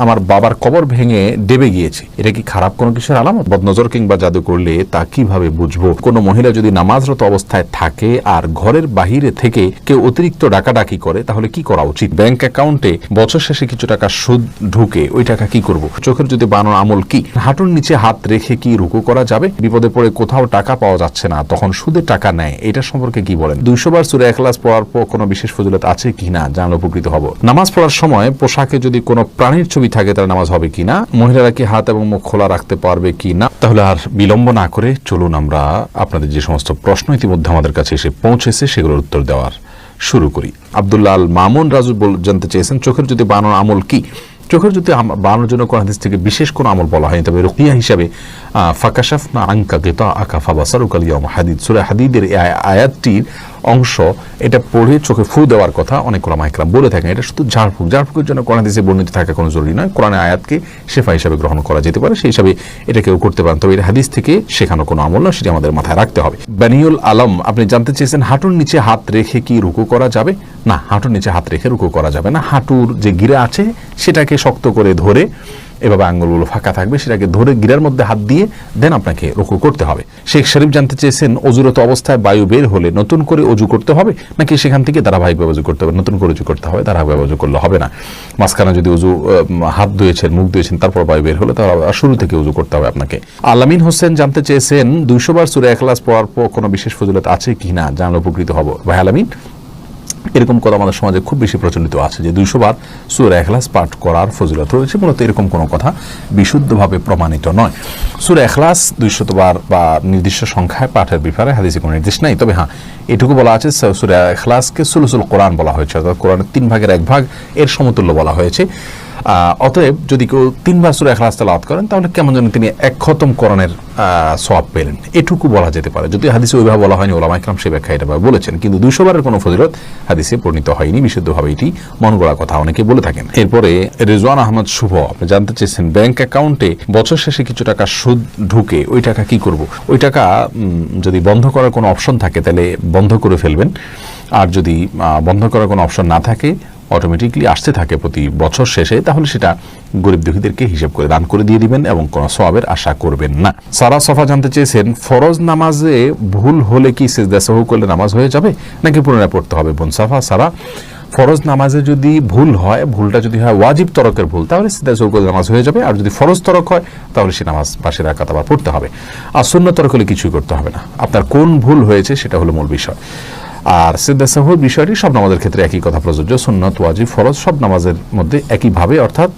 আমার বাবার কবর ভেঙে ডেবে গিয়েছে, এটা কি খারাপ কোনো কিছুর আলামত? বদনজর কিংবা জাদু করলে তা কিভাবে বুঝবো? কোনো মহিলা যদি নামাজরত অবস্থায় থাকে আর ঘরের বাহিরে থেকে কেউ অতিরিক্ত ডাকাডাকি করে তাহলে কি করা উচিত? ব্যাংক অ্যাকাউন্টে বছর শেষে কিছু টাকা সুদ ঢুকে, ওই টাকা কি করব? চোখের যদি বানানোর আমল কি? হাঁটুর নিচে হাত রেখে কি রুকু করা যাবে? বিপদে পড়ে কোথাও টাকা পাওয়া যাচ্ছে না, তখন সুদে টাকা নেয়, এটা সম্পর্কে কি বলেন? 200 বার সূরা ইখলাস পড়ার পর কোনো বিশেষ ফজিলত আছে কিনা জানলে উপকৃত হব। নামাজ পড়ার সময় পোশাকে যদি কোনো প্রাণীর ছবি থাকে তাহলে নামাজ হবে কিনা? মহিলারা কি হাত এবং মুখ খোলা রাখতে পারবে কিনা? তাহলে আর বিলম্ব না করে চলুন আমরা আপনাদের যে সমস্ত প্রশ্ন ইতিমধ্যে আমাদের কাছে এসে পৌঁছেছে সেগুলোর উত্তর দেওয়ার শুরু করি। আব্দুল্লাহ আল মামুন রাজু জানতে চেয়েছেন, চোখের যদি বানানোর আমল কি? চোখের যদি বানানোর জন্য কোন হাদিস থেকে বিশেষ কোনো আমল বলা হয়নি, তবে রুকিয়া হিসাবে ফাকাশাফনা আনকা গিতাআকা ফাবাসারুকা আল-ইয়াওম হাদিদ, সূরা হাদিদের এই আয়াতটির অংশ, এটা পড়ে চোখে ফু দেওয়ার কথা অনেক উলামা ইকরাম বলে থাকেন। এটা শুধু ঝাড়ফুঁকের জন্য কোরআন হাদিসে বর্ণিত থাকা কোনো জরুরি নয়, কোরআনের আয়াতকে শেফা হিসাবে গ্রহণ করা যেতে পারে, সেই হিসাবে এটা কেউ করতে পারেন, তবে এটা হাদিস থেকে শেখানো কোনো আমল না, সেটি আমাদের মাথায় রাখতে হবে। বানিউল আলম আপনি জানতে চেয়েছেন, হাঁটুর নিচে হাত রেখে কি রুকু করা যাবে? না, হাঁটুর নিচে হাত রেখে রুকু করা যাবে না। হাঁটুর যে গিরা আছে সেটাকে শক্ত করে ধরে, এভাবে আঙ্গুলগুলো ফাঁকা থাকবে, সেটাকে ধরে গিরার মধ্যে হাত দিয়ে দেন আপনাকে রুকু করতে হবে। শেখ শরীফ জানতে চেয়েছেন, অজুরত অবস্থায় বায়ু বের হলে নতুন করে অজু করতে হবে নাকি সেখান থেকে ধারাবাহিকভাবে অজু করতে হবে? নতুন করে অজু করতে হবে, ধারাবাহিকভাবে অজু করলে হবে না। মাঝখানে যদি অজু হাত ধুয়েছেন, মুখ ধুয়েছেন, তারপর বায়ু বের হলে তাহলে শুরু থেকে অজু করতে হবে আপনাকে। আলামিন হোসেন জানতে চেয়েছেন, 200 বার সূরা ইখলাস পড়ার পর কোনো বিশেষ ফজিলত আছে কিনা জানলে উপকৃত হব। ভাই আলামিন, এরকম কথা আমাদের সমাজে খুব বেশি প্রচলিত আছে যে 200 বার সূরা ইখলাস পাঠ করার ফজিলত রয়েছে, মূলত এরকম কোনো কথা বিশুদ্ধভাবে প্রমাণিত নয়। সূরা ইখলাস 200 বার বা নির্দিষ্ট সংখ্যায় পাঠের ব্যাপারে হাদিসে কোনো নির্দেশ নাই, তবে হ্যাঁ এটুকু বলা আছে সূরা ইখলাসকে সুলুসুল কোরআন বলা হয়েছে, অর্থাৎ কোরআনের 3 ভাগের 1 ভাগ এর সমতুল্য বলা হয়েছে। অতএব যদি কেউ 3 বার সূরা ইখলাস তেলাওয়াত করেন তাহলে কেমন যেন তিনি 1 খতম কোরআনের সওয়াব পেলেন, এটুকু বলা যেতে পারে। যদি হাদিসে ওইভাবে বলা হয়নি, ওলামা ইকরাম সে ব্যাখ্যা এটা বলেছেন, কিন্তু 200 বারের কোনো ফজিলত হাদিসে বর্ণিত হয়নি, বিশুদ্ধভাবে এটি মন গড়া কথা অনেকে বলে থাকেন। এরপরে রেজওয়ান আহমদ শুভ আপনি জানতে চেয়েছেন, ব্যাংক অ্যাকাউন্টে বছর শেষে কিছু টাকা সুদ ঢুকে, ওই টাকা কি করব? ওই টাকা যদি বন্ধ করার কোনো অপশন থাকে তাহলে বন্ধ করে ফেলবেন, আর যদি বন্ধ করার কোনো অপশন না থাকে, অটোমেটিকলি আসতে থাকে প্রতি বছর শেষে, তাহলে সেটা গরিব দুঃখীদেরকে হিসাব করে দান করে দিয়ে দিবেন এবং কোনো সওয়াবের আশা করবেন না। সারা সফা জানতে চেয়েছেন, ফরজ নামাজে ভুল হলে কি সিজদা সাহু করলে নামাজ হয়ে যাবে নাকি পুনরায় পড়তে হবে? বোন সাফা সারা, ফরজ নামাজে যদি ভুল হয়, ভুলটা যদি হয় ওয়াজিব তরকের ভুল, তাহলে সিজদা সাহু করলে নামাজ হয়ে যাবে, আর যদি ফরজ তরক হয় তাহলে সে নামাজ পাশের রাকাত আবার পড়তে হবে। আর সুন্নাত তরক হলে কিছুই করতে হবে না, আপনার কোন ভুল হয়েছে সেটা হলো মূল বিষয়। আর সিজদা সাহুর বিষয়টি সব নামাজের ক্ষেত্রে একই কথা প্রযোজ্য, সুন্নাত ওয়াজিব ফরজ সব নামাজের মধ্যে একইভাবে, অর্থাৎ